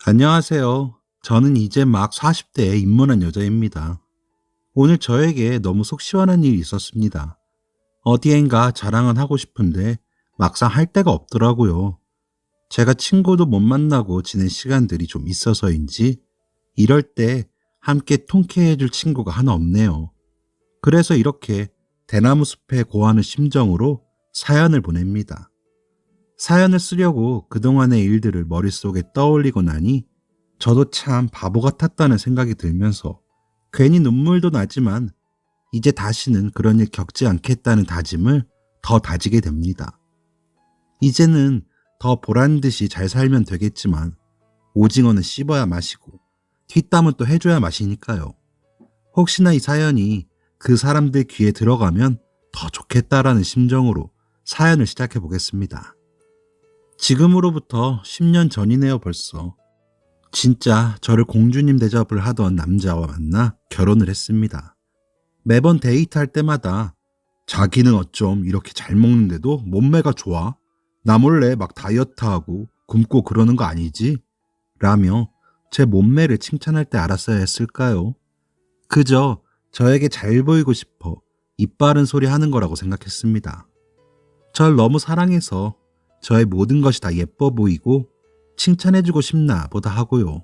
안녕하세요. 저는 이제 막 40대에 입문한 여자입니다. 오늘 저에게 너무 속 시원한 일이 있었습니다. 어디엔가 자랑은 하고 싶은데 막상 할 데가 없더라고요. 제가 친구도 못 만나고 지낸 시간들이 좀 있어서인지 이럴 때 함께 통쾌해줄 친구가 하나 없네요. 그래서 이렇게 대나무 숲에 고하는 심정으로 사연을 보냅니다. 사연을 쓰려고 그동안의 일들을 머릿속에 떠올리고 나니 저도 참 바보 같았다는 생각이 들면서 괜히 눈물도 나지만 이제 다시는 그런 일 겪지 않겠다는 다짐을 더 다지게 됩니다. 이제는 더 보란 듯이 잘 살면 되겠지만 오징어는 씹어야 마시고 뒷담은 또 해줘야 마시니까요. 혹시나 이 사연이 그 사람들 귀에 들어가면 더 좋겠다라는 심정으로 사연을 시작해 보겠습니다. 지금으로부터 10년 전이네요 벌써. 진짜 저를 공주님 대접을 하던 남자와 만나 결혼을 했습니다. 매번 데이트할 때마다 자기는 어쩜 이렇게 잘 먹는데도 몸매가 좋아? 나 몰래 막 다이어트하고 굶고 그러는 거 아니지? 라며 제 몸매를 칭찬할 때 알았어야 했을까요? 그저 저에게 잘 보이고 싶어 입 바른 소리 하는 거라고 생각했습니다. 절 너무 사랑해서 저의 모든 것이 다 예뻐 보이고 칭찬해주고 싶나 보다 하고요.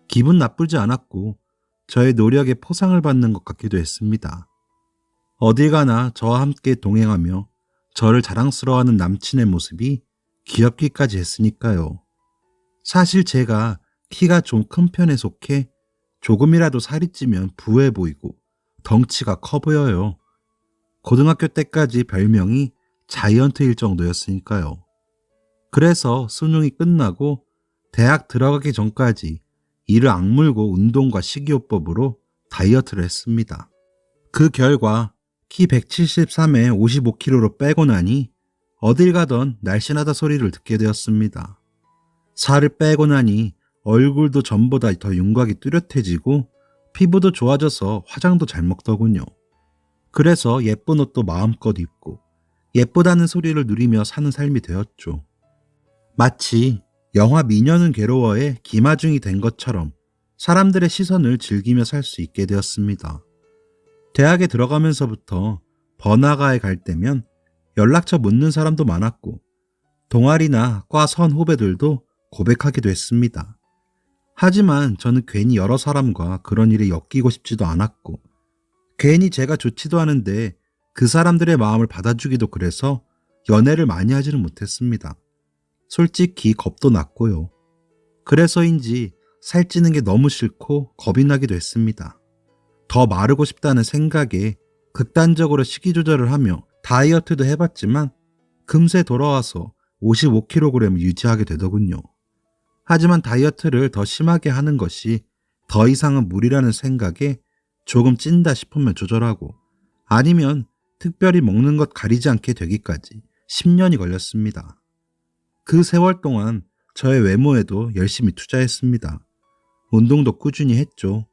기분 나쁘지 않았고 저의 노력에 포상을 받는 것 같기도 했습니다. 어딜 가나 저와 함께 동행하며 저를 자랑스러워하는 남친의 모습이 귀엽기까지 했으니까요. 사실 제가 키가 좀 큰 편에 속해 조금이라도 살이 찌면 부해 보이고 덩치가 커 보여요. 고등학교 때까지 별명이 자이언트일 정도였으니까요. 그래서 수능이 끝나고 대학 들어가기 전까지 이를 악물고 운동과 식이요법으로 다이어트를 했습니다. 그 결과 키 173에 55kg로 빼고 나니 어딜 가던 날씬하다 소리를 듣게 되었습니다. 살을 빼고 나니 얼굴도 전보다 더 윤곽이 뚜렷해지고 피부도 좋아져서 화장도 잘 먹더군요. 그래서 예쁜 옷도 마음껏 입고 예쁘다는 소리를 누리며 사는 삶이 되었죠. 마치 영화 미녀는 괴로워의 김하중이 된 것처럼 사람들의 시선을 즐기며 살 수 있게 되었습니다. 대학에 들어가면서부터 번화가에 갈 때면 연락처 묻는 사람도 많았고 동아리나 과 선 후배들도 고백하기도 했습니다. 하지만 저는 괜히 여러 사람과 그런 일에 엮이고 싶지도 않았고 괜히 제가 좋지도 않은데 그 사람들의 마음을 받아주기도 그래서 연애를 많이 하지는 못했습니다. 솔직히 겁도 났고요. 그래서인지 살찌는 게 너무 싫고 겁이 나기도 했습니다. 더 마르고 싶다는 생각에 극단적으로 식이 조절을 하며 다이어트도 해봤지만 금세 돌아와서 55kg을 유지하게 되더군요. 하지만 다이어트를 더 심하게 하는 것이 더 이상은 무리라는 생각에 조금 찐다 싶으면 조절하고 아니면 특별히 먹는 것 가리지 않게 되기까지 10년이 걸렸습니다. 그 세월 동안 저의 외모에도 열심히 투자했습니다. 운동도 꾸준히 했죠.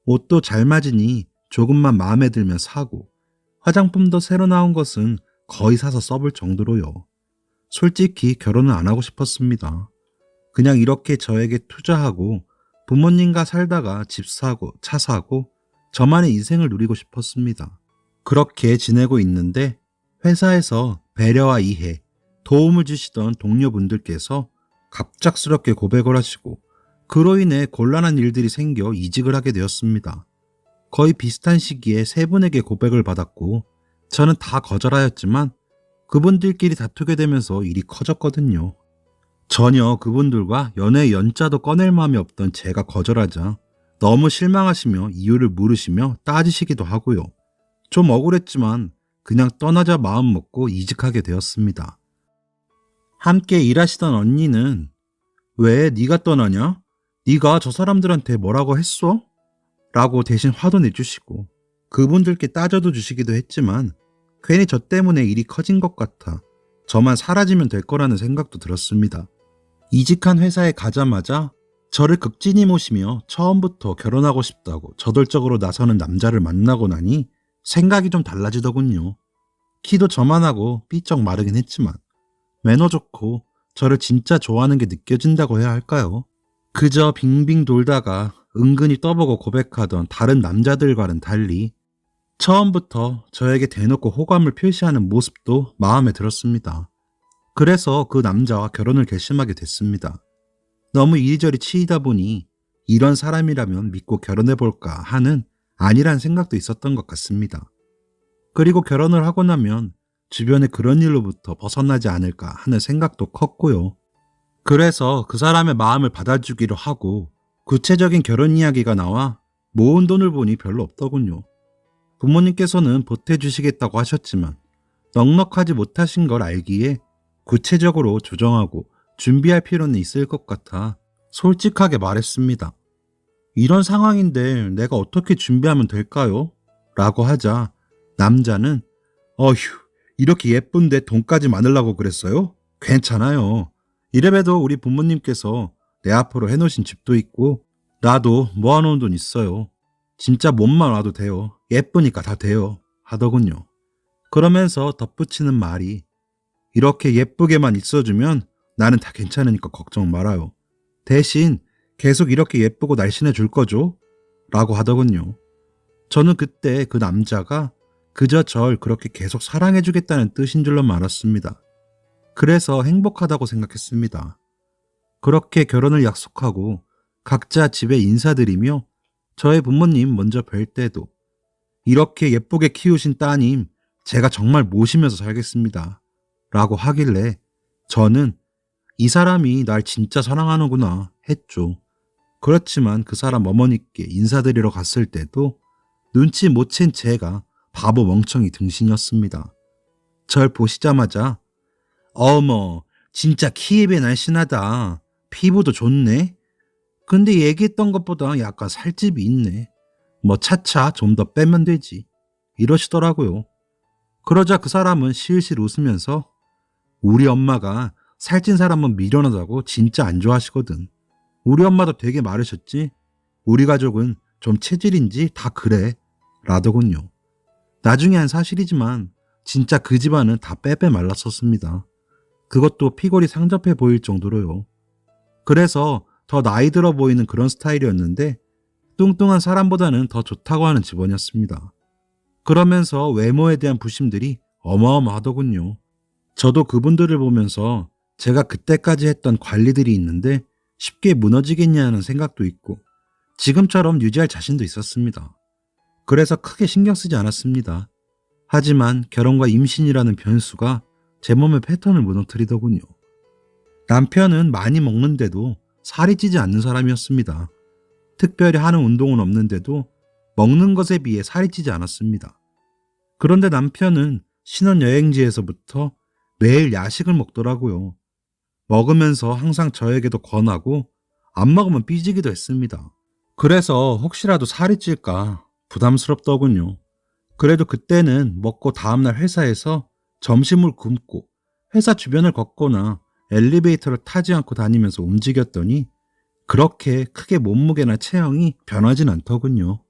옷도 잘 맞으니 조금만 마음에 들면 사고 화장품도 새로 나온 것은 거의 사서 써볼 정도로요. 솔직히 결혼은 안 하고 싶었습니다. 그냥 이렇게 저에게 투자하고 부모님과 살다가 집 사고 차 사고 저만의 인생을 누리고 싶었습니다. 그렇게 지내고 있는데 회사에서 배려와 이해, 도움을 주시던 동료분들께서 갑작스럽게 고백을 하시고 그로 인해 곤란한 일들이 생겨 이직을 하게 되었습니다. 거의 비슷한 시기에 세 분에게 고백을 받았고 저는 다 거절하였지만 그분들끼리 다투게 되면서 일이 커졌거든요. 전혀 그분들과 연애의 연자도 꺼낼 마음이 없던 제가 거절하자 너무 실망하시며 이유를 물으시며 따지시기도 하고요. 좀 억울했지만 그냥 떠나자 마음 먹고 이직하게 되었습니다. 함께 일하시던 언니는 왜 네가 떠나냐? 네가 저 사람들한테 뭐라고 했어? 라고 대신 화도 내주시고 그분들께 따져도 주시기도 했지만 괜히 저 때문에 일이 커진 것 같아 저만 사라지면 될 거라는 생각도 들었습니다. 이직한 회사에 가자마자 저를 극진히 모시며 처음부터 결혼하고 싶다고 저돌적으로 나서는 남자를 만나고 나니 생각이 좀 달라지더군요. 키도 저만하고 삐쩍 마르긴 했지만 매너 좋고 저를 진짜 좋아하는 게 느껴진다고 해야 할까요? 그저 빙빙 돌다가 은근히 떠보고 고백하던 다른 남자들과는 달리 처음부터 저에게 대놓고 호감을 표시하는 모습도 마음에 들었습니다. 그래서 그 남자와 결혼을 결심하게 됐습니다. 너무 이리저리 치이다 보니 이런 사람이라면 믿고 결혼해볼까 하는 아니란 생각도 있었던 것 같습니다. 그리고 결혼을 하고 나면 주변에 그런 일로부터 벗어나지 않을까 하는 생각도 컸고요. 그래서 그 사람의 마음을 받아주기로 하고 구체적인 결혼 이야기가 나와 모은 돈을 보니 별로 없더군요. 부모님께서는 보태주시겠다고 하셨지만 넉넉하지 못하신 걸 알기에 구체적으로 조정하고 준비할 필요는 있을 것 같아 솔직하게 말했습니다. 이런 상황인데 내가 어떻게 준비하면 될까요? 라고 하자 남자는 어휴, 이렇게 예쁜데 돈까지 많으려고 그랬어요? 괜찮아요. 이래봬도 우리 부모님께서 내 앞으로 해놓으신 집도 있고 나도 모아놓은 돈 있어요. 진짜 몸만 와도 돼요. 예쁘니까 다 돼요. 하더군요. 그러면서 덧붙이는 말이 이렇게 예쁘게만 있어주면 나는 다 괜찮으니까 걱정 말아요. 대신 계속 이렇게 예쁘고 날씬해 줄 거죠? 라고 하더군요. 저는 그때 그 남자가 그저 절 그렇게 계속 사랑해 주겠다는 뜻인 줄로 알았습니다. 그래서 행복하다고 생각했습니다. 그렇게 결혼을 약속하고 각자 집에 인사드리며 저의 부모님 먼저 뵐 때도 이렇게 예쁘게 키우신 따님 제가 정말 모시면서 살겠습니다. 라고 하길래 저는 이 사람이 날 진짜 사랑하는구나 했죠. 그렇지만 그 사람 어머니께 인사드리러 갔을 때도 눈치 못 챈 제가 바보 멍청이 등신이었습니다. 절 보시자마자 어머 진짜 키입이 날씬하다. 피부도 좋네. 근데 얘기했던 것보다 약간 살집이 있네. 뭐 차차 좀 더 빼면 되지. 이러시더라고요. 그러자 그 사람은 실실 웃으면서 우리 엄마가 살찐 사람은 미련하다고 진짜 안 좋아하시거든. 우리 엄마도 되게 마르셨지? 우리 가족은 좀 체질인지 다 그래. 라더군요. 나중에 한 사실이지만 진짜 그 집안은 다 빼빼 말랐었습니다. 그것도 피골이 상접해 보일 정도로요. 그래서 더 나이 들어 보이는 그런 스타일이었는데 뚱뚱한 사람보다는 더 좋다고 하는 집안이었습니다. 그러면서 외모에 대한 부심들이 어마어마하더군요. 저도 그분들을 보면서 제가 그때까지 했던 관리들이 있는데 쉽게 무너지겠냐는 생각도 있고 지금처럼 유지할 자신도 있었습니다. 그래서 크게 신경 쓰지 않았습니다. 하지만 결혼과 임신이라는 변수가 제 몸의 패턴을 무너뜨리더군요. 남편은 많이 먹는데도 살이 찌지 않는 사람이었습니다. 특별히 하는 운동은 없는데도 먹는 것에 비해 살이 찌지 않았습니다. 그런데 남편은 신혼여행지에서부터 매일 야식을 먹더라고요. 먹으면서 항상 저에게도 권하고 안 먹으면 삐지기도 했습니다. 그래서 혹시라도 살이 찔까 부담스럽더군요. 그래도 그때는 먹고 다음날 회사에서 점심을 굶고 회사 주변을 걷거나 엘리베이터를 타지 않고 다니면서 움직였더니 그렇게 크게 몸무게나 체형이 변하진 않더군요.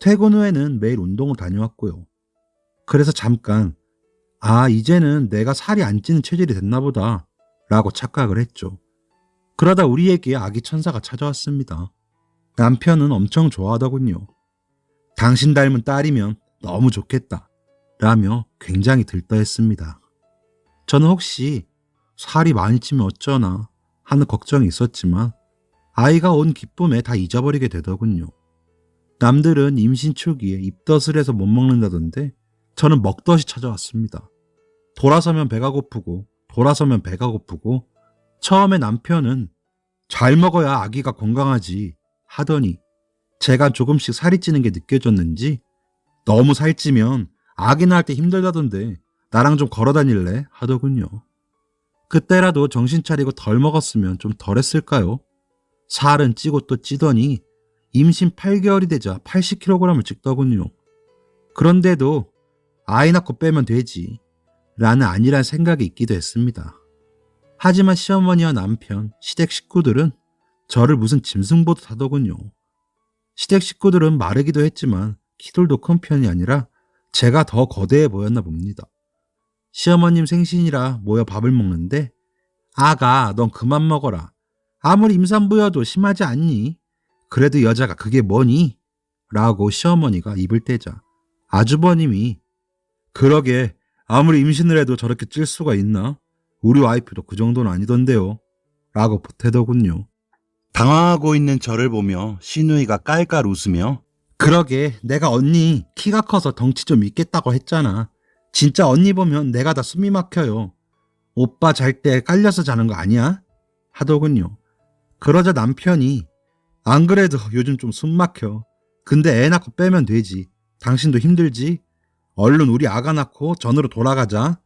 퇴근 후에는 매일 운동을 다녀왔고요. 그래서 잠깐 이제는 내가 살이 안 찌는 체질이 됐나 보다 라고 착각을 했죠. 그러다 우리에게 아기 천사가 찾아왔습니다. 남편은 엄청 좋아하더군요. 당신 닮은 딸이면 너무 좋겠다 라며 굉장히 들떠했습니다. 저는 혹시 살이 많이 찌면 어쩌나 하는 걱정이 있었지만 아이가 온 기쁨에 다 잊어버리게 되더군요. 남들은 임신 초기에 입덧을 해서 못 먹는다던데 저는 먹덧이 찾아왔습니다. 돌아서면 배가 고프고 돌아서면 배가 고프고 처음에 남편은 잘 먹어야 아기가 건강하지 하더니 제가 조금씩 살이 찌는 게 느껴졌는지 너무 살찌면 아기 낳을 때 힘들다던데 나랑 좀 걸어 다닐래? 하더군요. 그때라도 정신 차리고 덜 먹었으면 좀 덜 했을까요? 살은 찌고 또 찌더니 임신 8개월이 되자 80kg을 찍더군요. 그런데도 아이 낳고 빼면 되지 라는 아니란 생각이 있기도 했습니다. 하지만 시어머니와 남편, 시댁 식구들은 저를 무슨 짐승보듯 하더군요. 시댁 식구들은 마르기도 했지만 키들도 큰 편이 아니라 제가 더 거대해 보였나 봅니다. 시어머님 생신이라 모여 밥을 먹는데 아가 넌 그만 먹어라. 아무리 임산부여도 심하지 않니? 그래도 여자가 그게 뭐니? 라고 시어머니가 입을 떼자 아주버님이 그러게 아무리 임신을 해도 저렇게 찔 수가 있나? 우리 와이프도 그 정도는 아니던데요. 라고 보태더군요. 당황하고 있는 저를 보며 시누이가 깔깔 웃으며 그러게 내가 언니 키가 커서 덩치 좀 있겠다고 했잖아. 진짜 언니 보면 내가 다 숨이 막혀요. 오빠 잘 때 깔려서 자는 거 아니야? 하더군요. 그러자 남편이 안 그래도 요즘 좀 숨 막혀. 근데 애 낳고 빼면 되지. 당신도 힘들지? 얼른 우리 아가 낳고 전으로 돌아가자.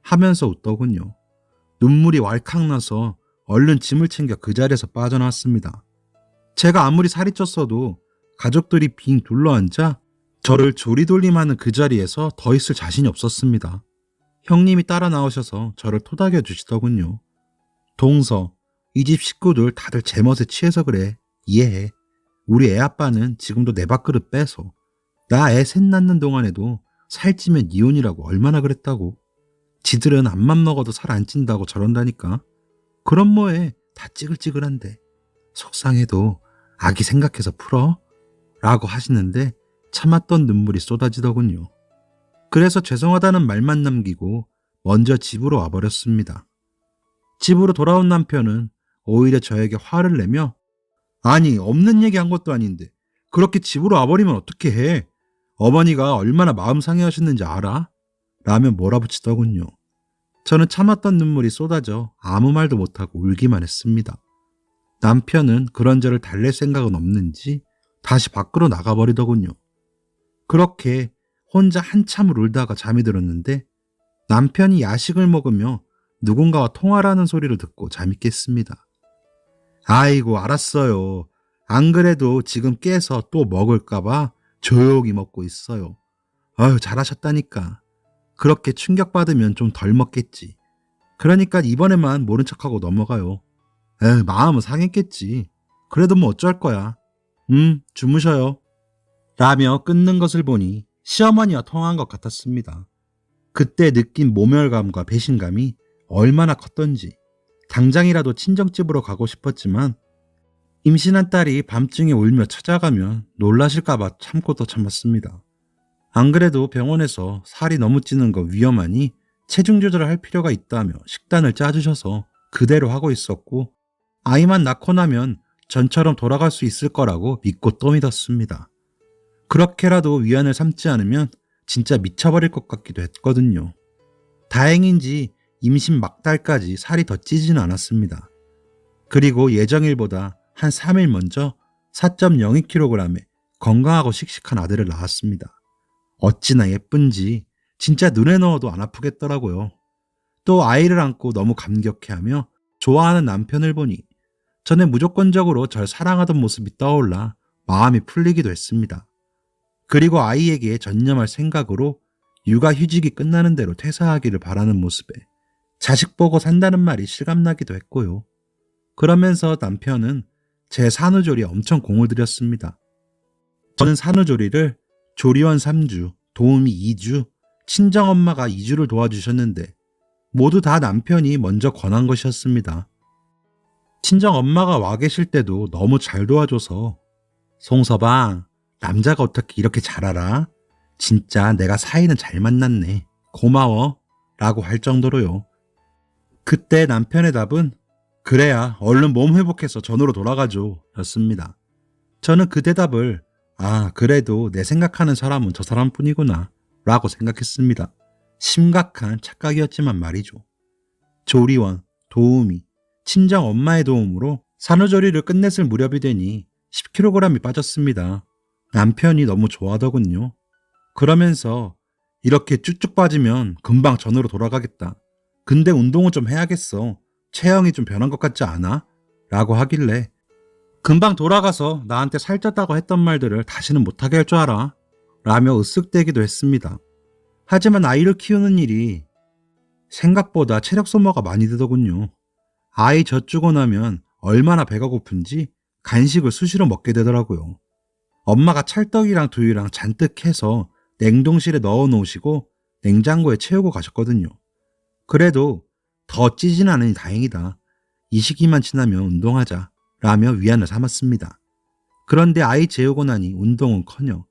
하면서 웃더군요. 눈물이 왈칵 나서 얼른 짐을 챙겨 그 자리에서 빠져나왔습니다. 제가 아무리 살이 쪘어도 가족들이 빙 둘러앉아 저를 조리돌림하는 그 자리에서 더 있을 자신이 없었습니다. 형님이 따라 나오셔서 저를 토닥여 주시더군요. 동서, 이 집 식구들 다들 제 멋에 취해서 그래. 이해해. 우리 애 아빠는 지금도 내 밥그릇 빼서 나 애 셋 낳는 동안에도 살찌면 이혼이라고 얼마나 그랬다고. 지들은 앞만 먹어도 살 안 찐다고 저런다니까. 그럼 뭐해. 다 찌글찌글한데. 속상해도 아기 생각해서 풀어. 라고 하시는데 참았던 눈물이 쏟아지더군요. 그래서 죄송하다는 말만 남기고 먼저 집으로 와버렸습니다. 집으로 돌아온 남편은 오히려 저에게 화를 내며 아니 없는 얘기 한 것도 아닌데 그렇게 집으로 와버리면 어떻게 해? 어머니가 얼마나 마음 상해하셨는지 알아? 라며 몰아붙이더군요. 저는 참았던 눈물이 쏟아져 아무 말도 못하고 울기만 했습니다. 남편은 그런 저를 달랠 생각은 없는지 다시 밖으로 나가버리더군요. 그렇게 혼자 한참을 울다가 잠이 들었는데 남편이 야식을 먹으며 누군가와 통화를 하는 소리를 듣고 잠이 깼습니다. 아이고 알았어요. 안 그래도 지금 깨서 또 먹을까봐 조용히 먹고 있어요. 아유 잘하셨다니까. 그렇게 충격받으면 좀 덜 먹겠지. 그러니까 이번에만 모른 척하고 넘어가요. 에휴 마음은 상했겠지. 그래도 뭐 어쩔 거야. 주무셔요. 라며 끊는 것을 보니 시어머니와 통화한 것 같았습니다. 그때 느낀 모멸감과 배신감이 얼마나 컸던지 당장이라도 친정집으로 가고 싶었지만 임신한 딸이 밤중에 울며 찾아가면 놀라실까봐 참고 또 참았습니다. 안 그래도 병원에서 살이 너무 찌는 거 위험하니 체중 조절을 할 필요가 있다며 식단을 짜주셔서 그대로 하고 있었고 아이만 낳고 나면 전처럼 돌아갈 수 있을 거라고 믿고 또 믿었습니다. 그렇게라도 위안을 삼지 않으면 진짜 미쳐버릴 것 같기도 했거든요. 다행인지 임신 막달까지 살이 더 찌지는 않았습니다. 그리고 예정일보다 한 3일 먼저 4.02kg에 건강하고 씩씩한 아들을 낳았습니다. 어찌나 예쁜지 진짜 눈에 넣어도 안 아프겠더라고요. 또 아이를 안고 너무 감격해하며 좋아하는 남편을 보니 전에 무조건적으로 절 사랑하던 모습이 떠올라 마음이 풀리기도 했습니다. 그리고 아이에게 전념할 생각으로 육아휴직이 끝나는 대로 퇴사하기를 바라는 모습에 자식 보고 산다는 말이 실감나기도 했고요. 그러면서 남편은 제 산후조리에 엄청 공을 들였습니다. 저는 산후조리를 조리원 3주, 도우미 2주, 친정엄마가 2주를 도와주셨는데 모두 다 남편이 먼저 권한 것이었습니다. 친정엄마가 와 계실 때도 너무 잘 도와줘서 송서방, 남자가 어떻게 이렇게 잘 알아? 진짜 내가 사이는 잘 만났네. 고마워. 라고 할 정도로요. 그때 남편의 답은 그래야 얼른 몸 회복해서 전으로 돌아가죠 였습니다. 저는 그 대답을 그래도 내 생각하는 사람은 저 사람뿐이구나 라고 생각했습니다. 심각한 착각이었지만 말이죠. 조리원, 도우미, 친정 엄마의 도움으로 산후조리를 끝냈을 무렵이 되니 10kg이 빠졌습니다. 남편이 너무 좋아하더군요. 그러면서 이렇게 쭉쭉 빠지면 금방 전으로 돌아가겠다. 근데 운동은 좀 해야겠어. 체형이 좀 변한 것 같지 않아? 라고 하길래 금방 돌아가서 나한테 살쪘다고 했던 말들을 다시는 못하게 할 줄 알아. 라며 으쓱대기도 했습니다. 하지만 아이를 키우는 일이 생각보다 체력 소모가 많이 되더군요. 아이 젖주고 나면 얼마나 배가 고픈지 간식을 수시로 먹게 되더라고요. 엄마가 찰떡이랑 두유랑 잔뜩 해서 냉동실에 넣어 놓으시고 냉장고에 채우고 가셨거든요. 그래도 더 찌진 않으니 다행이다. 이 시기만 지나면 운동하자 라며 위안을 삼았습니다. 그런데 아이 재우고 나니 운동은커녕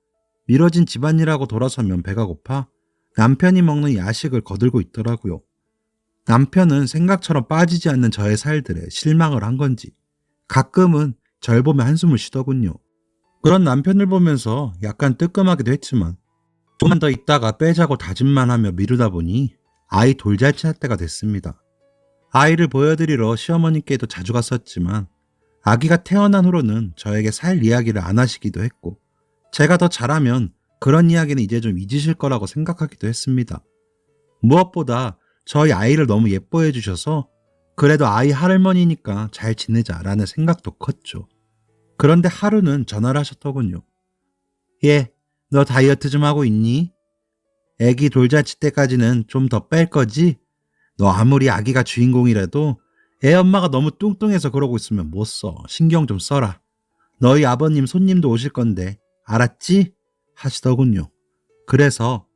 미뤄진 집안일하고 돌아서면 배가 고파 남편이 먹는 야식을 거들고 있더라고요. 남편은 생각처럼 빠지지 않는 저의 살들에 실망을 한 건지 가끔은 절 보며 한숨을 쉬더군요. 그런 남편을 보면서 약간 뜨끔하기도 했지만 조금만 더 있다가 빼자고 다짐만 하며 미루다 보니 아이 돌잔치 할 때가 됐습니다. 아이를 보여드리러 시어머니께도 자주 갔었지만 아기가 태어난 후로는 저에게 살 이야기를 안 하시기도 했고 제가 더 잘하면 그런 이야기는 이제 좀 잊으실 거라고 생각하기도 했습니다. 무엇보다 저희 아이를 너무 예뻐해 주셔서 그래도 아이 할머니니까 잘 지내자라는 생각도 컸죠. 그런데 하루는 전화를 하셨더군요. 얘, 너 다이어트 좀 하고 있니? 애기 돌잔치 때까지는 좀 더 뺄 거지? 너 아무리 아기가 주인공이라도 애 엄마가 너무 뚱뚱해서 그러고 있으면 못 써. 신경 좀 써라. 너희 아버님 손님도 오실 건데 알았지? 하시더군요. 그래서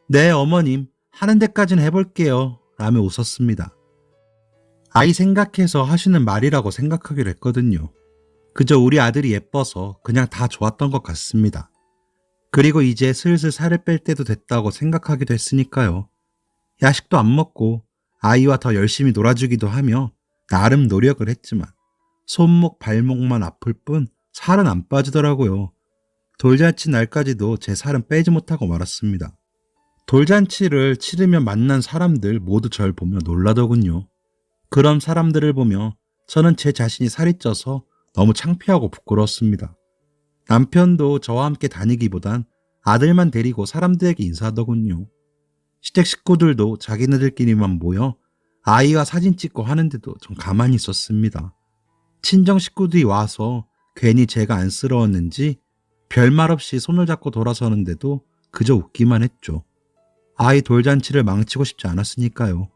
네 어머님 하는 데까지는 해볼게요 라며 웃었습니다. 아이 생각해서 하시는 말이라고 생각하기로 했거든요. 그저 우리 아들이 예뻐서 그냥 다 좋았던 것 같습니다. 그리고 이제 슬슬 살을 뺄 때도 됐다고 생각하기도 했으니까요. 야식도 안 먹고 아이와 더 열심히 놀아주기도 하며 나름 노력을 했지만 손목 발목만 아플 뿐 살은 안 빠지더라고요. 돌잔치 날까지도 제 살은 빼지 못하고 말았습니다. 돌잔치를 치르며 만난 사람들 모두 절 보며 놀라더군요. 그런 사람들을 보며 저는 제 자신이 살이 쪄서 너무 창피하고 부끄러웠습니다. 남편도 저와 함께 다니기보단 아들만 데리고 사람들에게 인사하더군요. 시댁 식구들도 자기네들끼리만 모여 아이와 사진 찍고 하는데도 좀 가만히 있었습니다. 친정 식구들이 와서 괜히 제가 안쓰러웠는지 별말 없이 손을 잡고 돌아서는데도 그저 웃기만 했죠. 아이 돌잔치를 망치고 싶지 않았으니까요.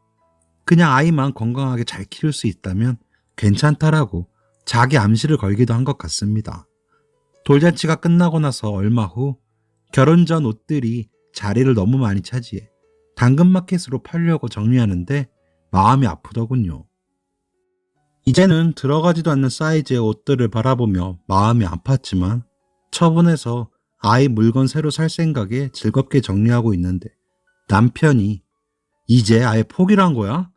그냥 아이만 건강하게 잘 키울 수 있다면 괜찮다라고 자기 암시를 걸기도 한 것 같습니다. 돌잔치가 끝나고 나서 얼마 후 결혼 전 옷들이 자리를 너무 많이 차지해 당근마켓으로 팔려고 정리하는데 마음이 아프더군요. 이제는 들어가지도 않는 사이즈의 옷들을 바라보며 마음이 아팠지만 처분해서 아이 물건 새로 살 생각에 즐겁게 정리하고 있는데 남편이 이제 아예 포기를 한 거야?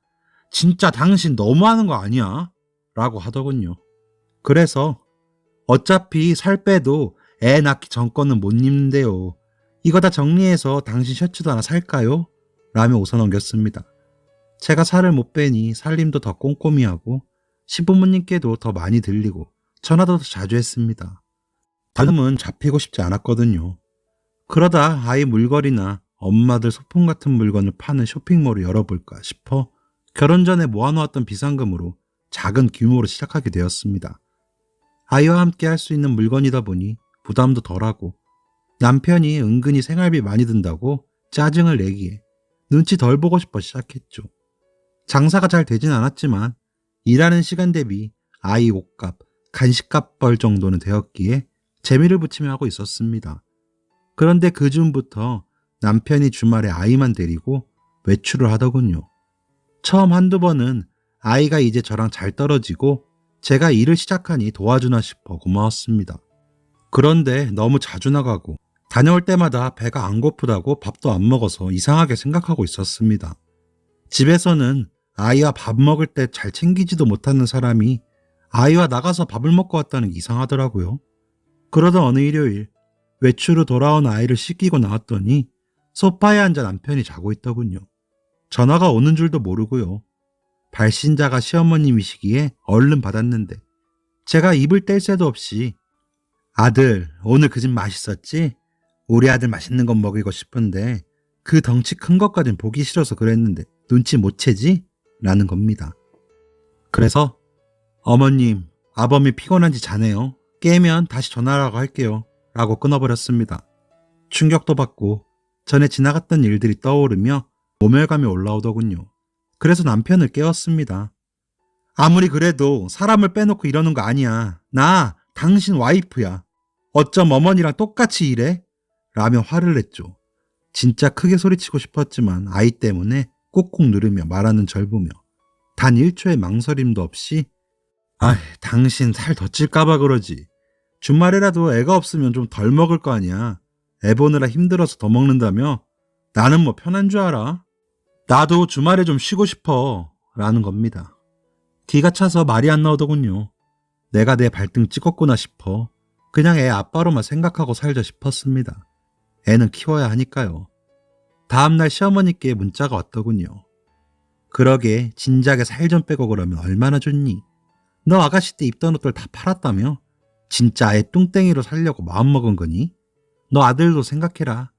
진짜 당신 너무하는 거 아니야? 라고 하더군요. 그래서 어차피 살 빼도 애 낳기 전 거는 못 입는데요. 이거 다 정리해서 당신 셔츠도 하나 살까요? 라며 웃어넘겼습니다. 제가 살을 못 빼니 살림도 더 꼼꼼히 하고 시부모님께도 더 많이 들리고 전화도 더 자주 했습니다. 다음은 잡히고 싶지 않았거든요. 그러다 아이 물건이나 엄마들 소품 같은 물건을 파는 쇼핑몰을 열어볼까 싶어 결혼 전에 모아놓았던 비상금으로 작은 규모로 시작하게 되었습니다. 아이와 함께 할 수 있는 물건이다 보니 부담도 덜하고 남편이 은근히 생활비 많이 든다고 짜증을 내기에 눈치 덜 보고 싶어 시작했죠. 장사가 잘 되진 않았지만 일하는 시간 대비 아이 옷값, 간식값 벌 정도는 되었기에 재미를 붙이며 하고 있었습니다. 그런데 그 즈음부터 남편이 주말에 아이만 데리고 외출을 하더군요. 처음 한두 번은 아이가 이제 저랑 잘 떨어지고 제가 일을 시작하니 도와주나 싶어 고마웠습니다. 그런데 너무 자주 나가고 다녀올 때마다 배가 안 고프다고 밥도 안 먹어서 이상하게 생각하고 있었습니다. 집에서는 아이와 밥 먹을 때 잘 챙기지도 못하는 사람이 아이와 나가서 밥을 먹고 왔다는 게 이상하더라고요. 그러던 어느 일요일 외출 후 돌아온 아이를 씻기고 나왔더니 소파에 앉아 남편이 자고 있더군요. 전화가 오는 줄도 모르고요. 발신자가 시어머님이시기에 얼른 받았는데 제가 입을 뗄 새도 없이 아들 오늘 그 집 맛있었지? 우리 아들 맛있는 건 먹이고 싶은데 그 덩치 큰 것까진 보기 싫어서 그랬는데 눈치 못 채지? 라는 겁니다. 그래서 어머님 아범이 피곤한지 자네요. 깨면 다시 전화라고 할게요. 라고 끊어버렸습니다. 충격도 받고 전에 지나갔던 일들이 떠오르며 모멸감이 올라오더군요. 그래서 남편을 깨웠습니다. 아무리 그래도 사람을 빼놓고 이러는 거 아니야. 나 당신 와이프야. 어쩜 어머니랑 똑같이 일해? 라며 화를 냈죠. 진짜 크게 소리치고 싶었지만 아이 때문에 꾹꾹 누르며 말하는 절 보며 단 1초의 망설임도 없이 당신 살 더 찔까봐 그러지. 주말에라도 애가 없으면 좀 덜 먹을 거 아니야. 애 보느라 힘들어서 더 먹는다며? 나는 뭐 편한 줄 알아? 나도 주말에 좀 쉬고 싶어. 라는 겁니다. 기가 차서 말이 안 나오더군요. 내가 내 발등 찍었구나 싶어. 그냥 애 아빠로만 생각하고 살자 싶었습니다. 애는 키워야 하니까요. 다음날 시어머니께 문자가 왔더군요. 그러게 진작에 살 좀 빼고 그러면 얼마나 좋니? 너 아가씨 때 입던 옷들 다 팔았다며? 진짜 애 뚱땡이로 살려고 마음먹은 거니? 너 아들도 생각해라.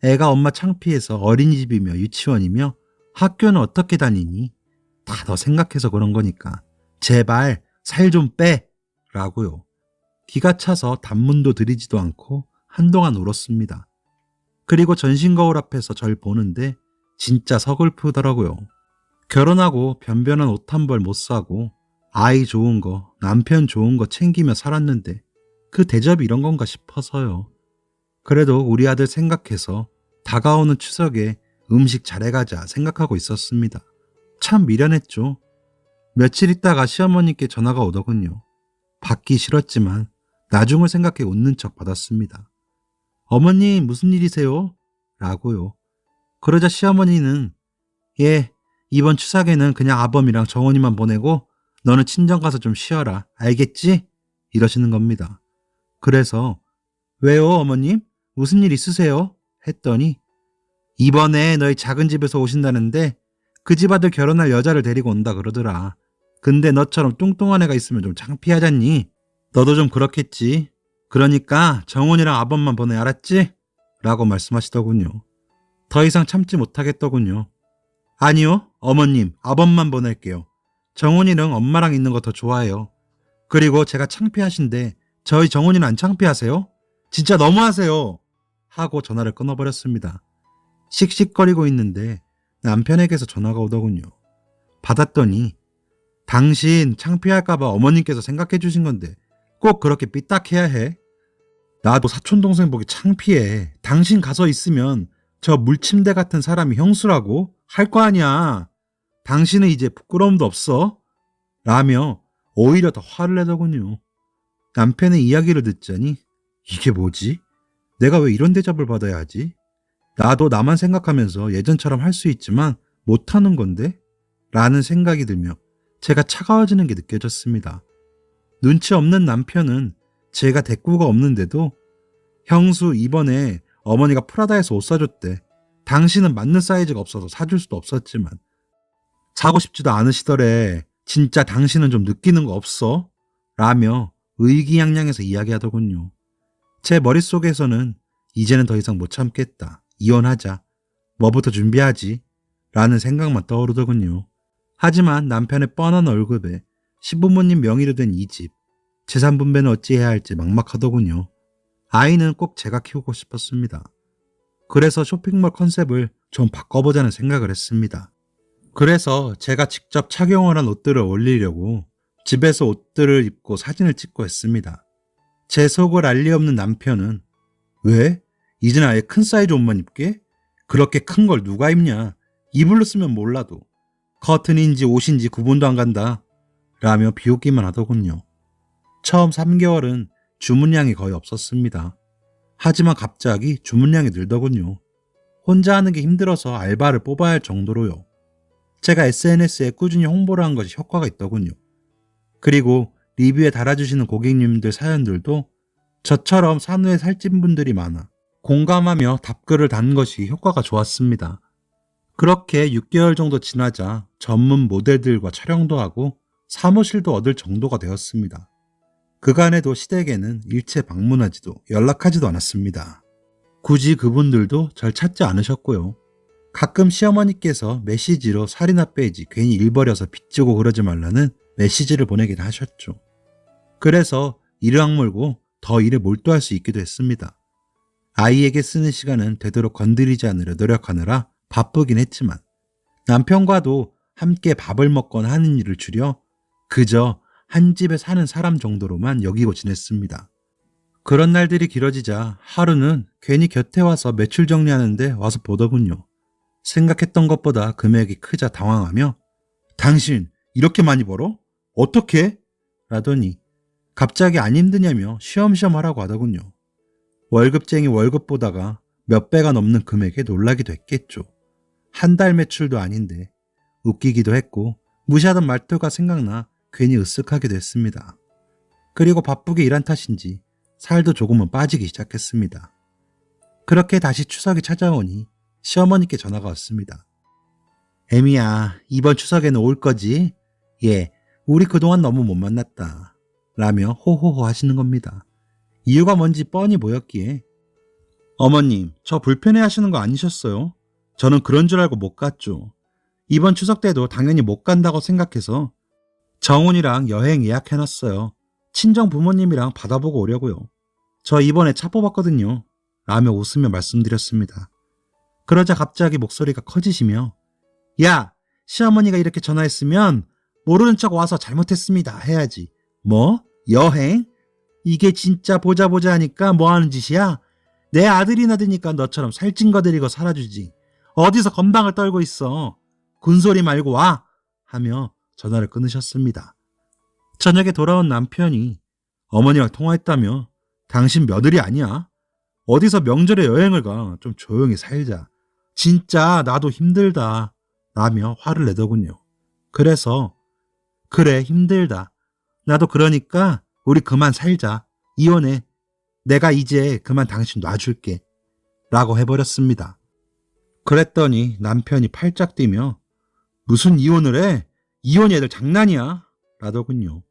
애가 엄마 창피해서 어린이집이며 유치원이며 학교는 어떻게 다니니? 다 너 생각해서 그런 거니까 제발 살 좀 빼! 라고요. 기가 차서 단문도 드리지도 않고 한동안 울었습니다. 그리고 전신 거울 앞에서 절 보는데 진짜 서글프더라고요. 결혼하고 변변한 옷 한 벌 못 사고 아이 좋은 거, 남편 좋은 거 챙기며 살았는데 그 대접이 이런 건가 싶어서요. 그래도 우리 아들 생각해서 다가오는 추석에 음식 잘해가자 생각하고 있었습니다. 참 미련했죠. 며칠 있다가 시어머니께 전화가 오더군요. 받기 싫었지만 나중을 생각해 웃는 척 받았습니다. 어머님 무슨 일이세요? 라고요. 그러자 시어머니는 예, 이번 추석에는 그냥 아범이랑 정원이만 보내고 너는 친정 가서 좀 쉬어라. 알겠지? 이러시는 겁니다. 그래서 왜요 어머님? 무슨 일 있으세요? 했더니 이번에 너희 작은 집에서 오신다는데 그 집 아들 결혼할 여자를 데리고 온다 그러더라. 근데 너처럼 뚱뚱한 애가 있으면 좀 창피하잖니? 너도 좀 그렇겠지. 그러니까 정훈이랑 아범만 보내 알았지? 라고 말씀하시더군요. 더 이상 참지 못하겠더군요. 아니요 어머님 아범만 보낼게요. 정훈이는 엄마랑 있는 거 더 좋아해요. 그리고 제가 창피하신데 저희 정훈이는 안 창피하세요? 진짜 너무하세요. 하고 전화를 끊어버렸습니다. 씩씩거리고 있는데 남편에게서 전화가 오더군요. 받았더니 당신 창피할까봐 어머님께서 생각해 주신 건데 꼭 그렇게 삐딱해야 해? 나도 사촌동생 보기 창피해. 당신 가서 있으면 저 물침대 같은 사람이 형수라고 할 거 아니야. 당신은 이제 부끄러움도 없어. 라며 오히려 더 화를 내더군요. 남편의 이야기를 듣자니 이게 뭐지? 내가 왜 이런 대접을 받아야 하지? 나도 나만 생각하면서 예전처럼 할 수 있지만 못하는 건데? 라는 생각이 들며 제가 차가워지는 게 느껴졌습니다. 눈치 없는 남편은 제가 대꾸가 없는데도 형수 이번에 어머니가 프라다에서 옷 사줬대. 당신은 맞는 사이즈가 없어서 사줄 수도 없었지만 사고 싶지도 않으시더래. 진짜 당신은 좀 느끼는 거 없어? 라며 의기양양해서 이야기하더군요. 제 머릿속에서는 이제는 더 이상 못 참겠다. 이혼하자. 뭐부터 준비하지? 라는 생각만 떠오르더군요. 하지만 남편의 뻔한 월급에 시부모님 명의로 된 이 집, 재산 분배는 어찌해야 할지 막막하더군요. 아이는 꼭 제가 키우고 싶었습니다. 그래서 쇼핑몰 컨셉을 좀 바꿔보자는 생각을 했습니다. 그래서 제가 직접 착용을 한 옷들을 올리려고 집에서 옷들을 입고 사진을 찍고 했습니다. 제 속을 알리 없는 남편은 왜? 이제는 아예 큰 사이즈 옷만 입게? 그렇게 큰 걸 누가 입냐? 이불로 쓰면 몰라도 커튼인지 옷인지 구분도 안 간다. 라며 비웃기만 하더군요. 처음 3개월은 주문량이 거의 없었습니다. 하지만 갑자기 주문량이 늘더군요. 혼자 하는 게 힘들어서 알바를 뽑아야 할 정도로요. 제가 SNS에 꾸준히 홍보를 한 것이 효과가 있더군요. 그리고 리뷰에 달아주시는 고객님들 사연들도 저처럼 산후에 살찐 분들이 많아 공감하며 답글을 단 것이 효과가 좋았습니다. 그렇게 6개월 정도 지나자 전문 모델들과 촬영도 하고 사무실도 얻을 정도가 되었습니다. 그간에도 시댁에는 일체 방문하지도 연락하지도 않았습니다. 굳이 그분들도 절 찾지 않으셨고요. 가끔 시어머니께서 메시지로 살이나 빼지 괜히 일 버려서 빚지고 그러지 말라는 메시지를 보내긴 하셨죠. 그래서 이를 악물고 더 일에 몰두할 수 있기도 했습니다. 아이에게 쓰는 시간은 되도록 건드리지 않으려 노력하느라 바쁘긴 했지만 남편과도 함께 밥을 먹거나 하는 일을 줄여 그저 한 집에 사는 사람 정도로만 여기고 지냈습니다. 그런 날들이 길어지자 하루는 괜히 곁에 와서 매출 정리하는데 와서 보더군요. 생각했던 것보다 금액이 크자 당황하며 당신 이렇게 많이 벌어? 어떻게? 라더니 갑자기 안 힘드냐며 쉬엄쉬엄 하라고 하더군요. 월급쟁이 월급 보다가 몇 배가 넘는 금액에 놀라기도 했겠죠. 한 달 매출도 아닌데 웃기기도 했고 무시하던 말투가 생각나 괜히 으쓱하기도 했습니다. 그리고 바쁘게 일한 탓인지 살도 조금은 빠지기 시작했습니다. 그렇게 다시 추석이 찾아오니 시어머니께 전화가 왔습니다. 애미야, 이번 추석에는 올 거지? 예, 우리 그동안 너무 못 만났다. 라며 호호호 하시는 겁니다. 이유가 뭔지 뻔히 보였기에 어머님, 저 불편해 하시는 거 아니셨어요? 저는 그런 줄 알고 못 갔죠. 이번 추석 때도 당연히 못 간다고 생각해서 정훈이랑 여행 예약해놨어요. 친정 부모님이랑 받아보고 오려고요. 저 이번에 차 뽑았거든요. 라며 웃으며 말씀드렸습니다. 그러자 갑자기 목소리가 커지시며 야, 시어머니가 이렇게 전화했으면 모르는 척 와서 잘못했습니다 해야지. 뭐? 여행? 이게 진짜 보자 하니까 뭐 하는 짓이야? 내 아들이나 되니까 너처럼 살찐 거 데리고 살아주지. 어디서 건방을 떨고 있어. 군소리 말고 와! 하며 전화를 끊으셨습니다. 저녁에 돌아온 남편이 어머니랑 통화했다며 당신 며느리 아니야? 어디서 명절에 여행을 가. 좀 조용히 살자. 진짜 나도 힘들다. 라며 화를 내더군요. 그래서 그래 힘들다. 나도 그러니까 우리 그만 살자. 이혼해. 내가 이제 그만 당신 놔줄게. 라고 해버렸습니다. 그랬더니 남편이 팔짝 뛰며 무슨 이혼을 해? 이혼이 애들 장난이야. 라더군요.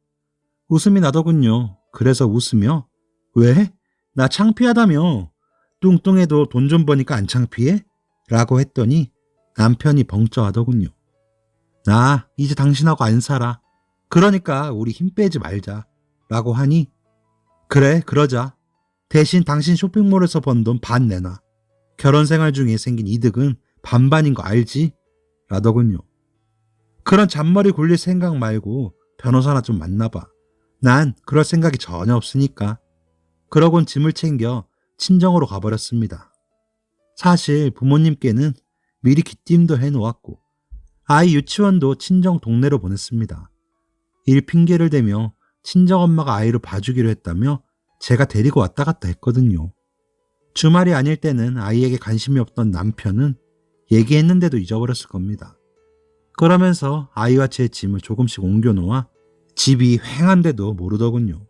웃음이 나더군요. 그래서 웃으며 왜? 나 창피하다며. 뚱뚱해도 돈 좀 버니까 안 창피해? 라고 했더니 남편이 벙쪄하더군요. 나 이제 당신하고 안 살아. 그러니까 우리 힘 빼지 말자. 라고 하니 그래 그러자. 대신 당신 쇼핑몰에서 번 돈 반 내놔. 결혼 생활 중에 생긴 이득은 반반인 거 알지? 라더군요. 그런 잔머리 굴릴 생각 말고 변호사나 좀 만나봐. 난 그럴 생각이 전혀 없으니까. 그러곤 짐을 챙겨 친정으로 가버렸습니다. 사실 부모님께는 미리 귀띔도 해놓았고 아이 유치원도 친정 동네로 보냈습니다. 일 핑계를 대며 친정엄마가 아이를 봐주기로 했다며 제가 데리고 왔다 갔다 했거든요. 주말이 아닐 때는 아이에게 관심이 없던 남편은 얘기했는데도 잊어버렸을 겁니다. 그러면서 아이와 제 짐을 조금씩 옮겨놓아 집이 휑한데도 모르더군요.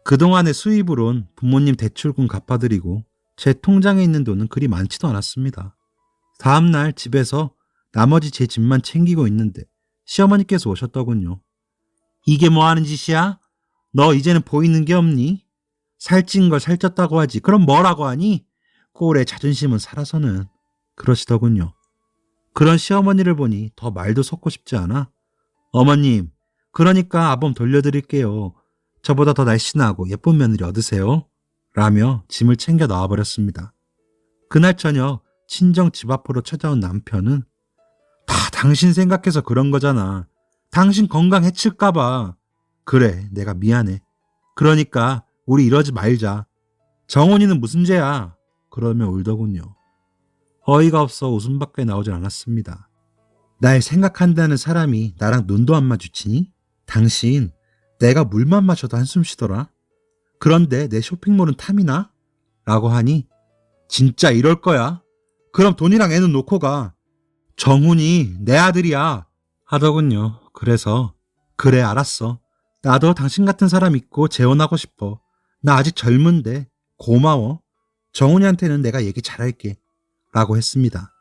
그동안의 수입으론 부모님 대출금 갚아드리고 제 통장에 있는 돈은 그리 많지도 않았습니다. 다음날 집에서 나머지 제 집만 챙기고 있는데 시어머니께서 오셨더군요. 이게 뭐 하는 짓이야? 너 이제는 보이는 게 없니? 살찐 걸 살쪘다고 하지. 그럼 뭐라고 하니? 꼴의 자존심은 살아서는. 그러시더군요. 그런 시어머니를 보니 더 말도 섞고 싶지 않아. 어머님, 그러니까 아범 돌려드릴게요. 저보다 더 날씬하고 예쁜 며느리 얻으세요. 라며 짐을 챙겨 나와버렸습니다. 그날 저녁 친정 집 앞으로 찾아온 남편은 다 당신 생각해서 그런 거잖아. 당신 건강 해칠까봐. 그래, 내가 미안해. 그러니까 우리 이러지 말자. 정원이는 무슨 죄야? 그러며 울더군요. 어이가 없어 웃음밖에 나오질 않았습니다. 날 생각한다는 사람이 나랑 눈도 안 마주치니? 당신, 내가 물만 마셔도 한숨 쉬더라. 그런데 내 쇼핑몰은 탐이나? 라고 하니 진짜 이럴 거야. 그럼 돈이랑 애는 놓고 가. 정훈이 내 아들이야. 하더군요. 그래서 그래 알았어. 나도 당신 같은 사람 있고 재혼하고 싶어. 나 아직 젊은데 고마워. 정훈이한테는 내가 얘기 잘할게. 라고 했습니다.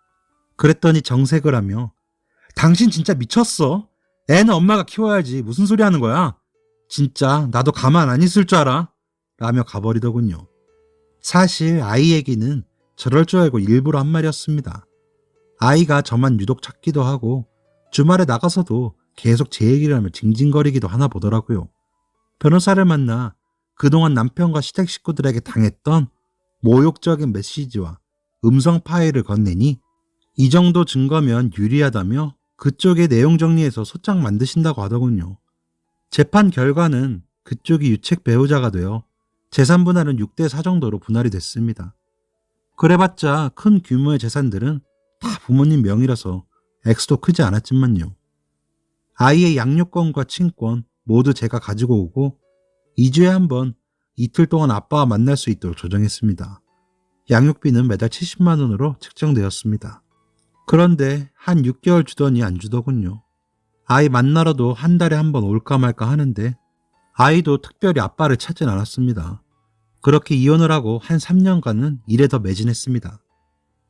그랬더니 정색을 하며 당신 진짜 미쳤어. 애는 엄마가 키워야지. 무슨 소리 하는 거야. 진짜 나도 가만 안 있을 줄 알아. 라며 가버리더군요. 사실 아이 얘기는 저럴 줄 알고 일부러 한 말이었습니다. 아이가 저만 유독 찾기도 하고 주말에 나가서도 계속 제 얘기를 하며 징징거리기도 하나 보더라고요. 변호사를 만나 그동안 남편과 시댁 식구들에게 당했던 모욕적인 메시지와 음성 파일을 건네니 이 정도 증거면 유리하다며 그쪽의 내용 정리해서 소장 만드신다고 하더군요. 재판 결과는 그쪽이 유책 배우자가 되어 재산 분할은 6대4 정도로 분할이 됐습니다. 그래봤자 큰 규모의 재산들은 다 부모님 명의라서 액수도 크지 않았지만요. 아이의 양육권과 친권 모두 제가 가지고 오고 2주에 한 번 이틀 동안 아빠와 만날 수 있도록 조정했습니다. 양육비는 매달 70만 원으로 책정되었습니다. 그런데 한 6개월 주더니 안 주더군요. 아이 만나러도 한 달에 한 번 올까 말까 하는데 아이도 특별히 아빠를 찾진 않았습니다. 그렇게 이혼을 하고 한 3년간은 일에 더 매진했습니다.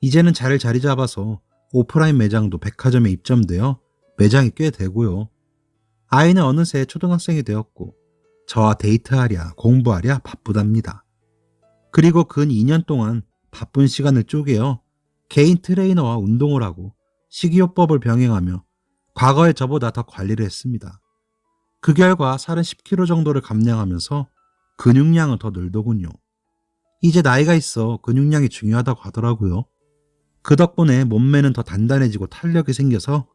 이제는 잘 자리 잡아서 오프라인 매장도 백화점에 입점되어 매장이 꽤 되고요. 아이는 어느새 초등학생이 되었고 저와 데이트하랴 공부하랴 바쁘답니다. 그리고 근 2년 동안 바쁜 시간을 쪼개어 개인 트레이너와 운동을 하고 식이요법을 병행하며 과거에 저보다 더 관리를 했습니다. 그 결과 살은 10kg 정도를 감량하면서 근육량은 더 늘더군요. 이제 나이가 있어 근육량이 중요하다고 하더라고요. 그 덕분에 몸매는 더 단단해지고 탄력이 생겨서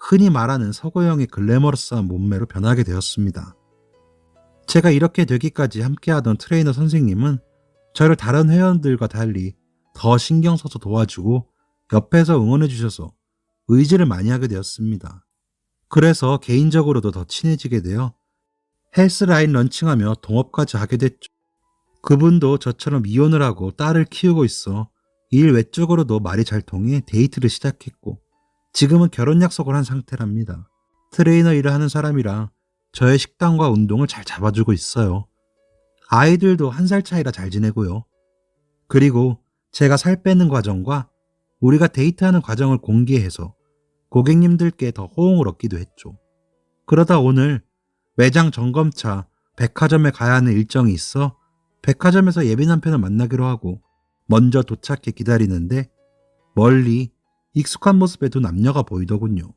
흔히 말하는 서구형의 글래머러스한 몸매로 변하게 되었습니다. 제가 이렇게 되기까지 함께하던 트레이너 선생님은 저를 다른 회원들과 달리 더 신경 써서 도와주고 옆에서 응원해 주셔서 의지를 많이 하게 되었습니다. 그래서 개인적으로도 더 친해지게 되어 헬스라인 런칭하며 동업까지 하게 됐죠. 그분도 저처럼 이혼을 하고 딸을 키우고 있어 일 외적으로도 말이 잘 통해 데이트를 시작했고 지금은 결혼 약속을 한 상태랍니다. 트레이너 일을 하는 사람이라 저의 식단과 운동을 잘 잡아주고 있어요. 아이들도 1살 차이라 잘 지내고요. 그리고 제가 살 빼는 과정과 우리가 데이트하는 과정을 공개해서 고객님들께 더 호응을 얻기도 했죠. 그러다 오늘 매장 점검차 백화점에 가야 하는 일정이 있어 백화점에서 예비 남편을 만나기로 하고 먼저 도착해 기다리는데 멀리 익숙한 모습의 두 남녀가 보이더군요.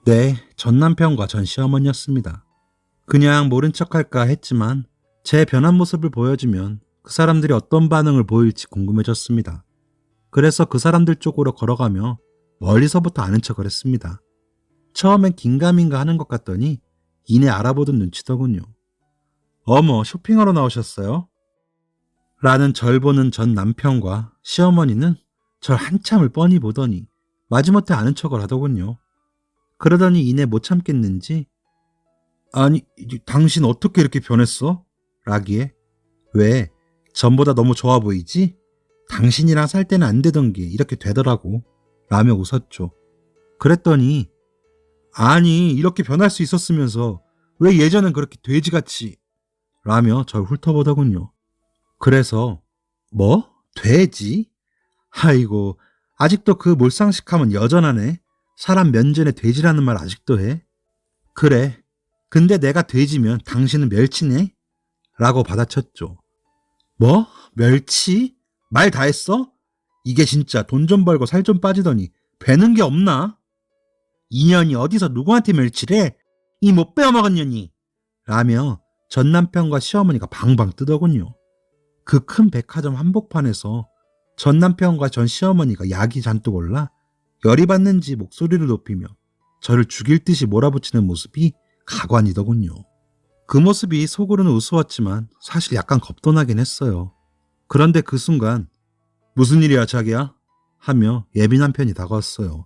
네, 전 남편과 전 시어머니였습니다. 그냥 모른 척할까 했지만 제 변한 모습을 보여주면 그 사람들이 어떤 반응을 보일지 궁금해졌습니다. 그래서 그 사람들 쪽으로 걸어가며 멀리서부터 아는 척을 했습니다. 처음엔 긴가민가 하는 것 같더니 이내 알아보던 눈치더군요. 어머, 쇼핑하러 나오셨어요? 라는 절 보는 전 남편과 시어머니는 절 한참을 뻔히 보더니 마지못해 아는 척을 하더군요. 그러더니 이내 못 참겠는지 아니, 당신 어떻게 이렇게 변했어? 라기에 왜? 전보다 너무 좋아 보이지? 당신이랑 살 때는 안 되던 게 이렇게 되더라고 라며 웃었죠. 그랬더니 아니 이렇게 변할 수 있었으면서 왜 예전엔 그렇게 돼지같이 라며 절 훑어보더군요. 그래서 뭐? 돼지? 아이고 아직도 그 몰상식함은 여전하네. 사람 면전에 돼지라는 말 아직도 해? 그래. 근데 내가 돼지면 당신은 멸치네? 라고 받아쳤죠. 뭐? 멸치? 말 다 했어? 이게 진짜 돈 좀 벌고 살 좀 빠지더니 배는 게 없나? 이년이 어디서 누구한테 멸치래? 이 못 빼어먹은 년이! 라며 전 남편과 시어머니가 방방 뜨더군요. 그 큰 백화점 한복판에서 전 남편과 전 시어머니가 약이 잔뜩 올라 열이 받는지 목소리를 높이며 저를 죽일 듯이 몰아붙이는 모습이 가관이더군요. 그 모습이 속으로는 우스웠지만 사실 약간 겁도 나긴 했어요. 그런데 그 순간 무슨 일이야 자기야? 하며 예비 남편이 다가왔어요.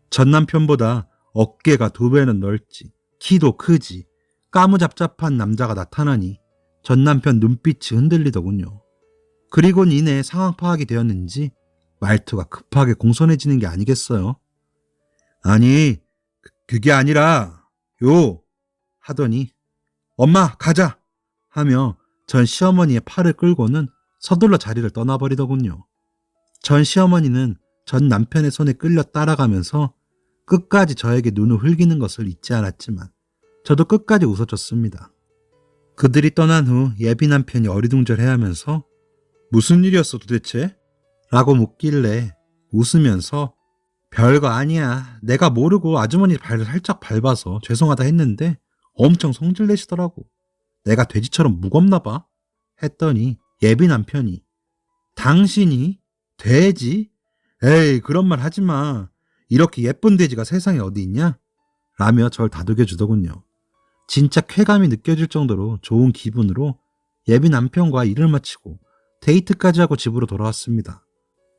전 남편보다 어깨가 2배는 넓지 키도 크지 까무잡잡한 남자가 나타나니 전 남편 눈빛이 흔들리더군요. 그리곤 이내 상황 파악이 되었는지 말투가 급하게 공손해지는 게 아니겠어요? 아니 그게 아니라 요 하더니 엄마 가자 하며 전 시어머니의 팔을 끌고는 서둘러 자리를 떠나버리더군요. 전 시어머니는 전 남편의 손에 끌려 따라가면서 끝까지 저에게 눈을 흘기는 것을 잊지 않았지만 저도 끝까지 웃어줬습니다. 그들이 떠난 후 예비 남편이 어리둥절해하면서 무슨 일이었어 도대체? 라고 묻길래 웃으면서 별거 아니야. 내가 모르고 아주머니 발을 살짝 밟아서 죄송하다 했는데 엄청 성질내시더라고. 내가 돼지처럼 무겁나 봐? 했더니 예비 남편이 당신이 돼지? 에이 그런 말 하지 마. 이렇게 예쁜 돼지가 세상에 어디 있냐? 라며 절 다독여 주더군요. 진짜 쾌감이 느껴질 정도로 좋은 기분으로 예비 남편과 일을 마치고 데이트까지 하고 집으로 돌아왔습니다.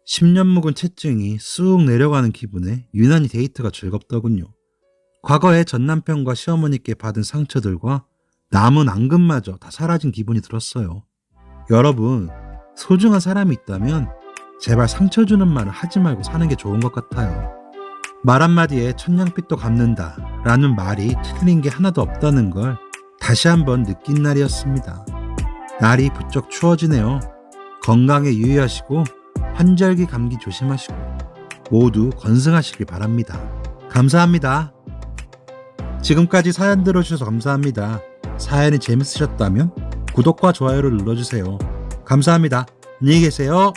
10년 묵은 체증이 쑥 내려가는 기분에 유난히 데이트가 즐겁더군요. 과거에 전 남편과 시어머니께 받은 상처들과 남은 앙금마저 다 사라진 기분이 들었어요. 여러분, 소중한 사람이 있다면 제발 상처 주는 말을 하지 말고 사는 게 좋은 것 같아요. 말 한마디에 천냥빚도 갚는다 라는 말이 틀린 게 하나도 없다는 걸 다시 한번 느낀 날이었습니다. 날이 부쩍 추워지네요. 건강에 유의하시고 환절기 감기 조심하시고 모두 건승하시길 바랍니다. 감사합니다. 지금까지 사연 들어주셔서 감사합니다. 사연이 재밌으셨다면 구독과 좋아요를 눌러주세요. 감사합니다. 안녕히 계세요.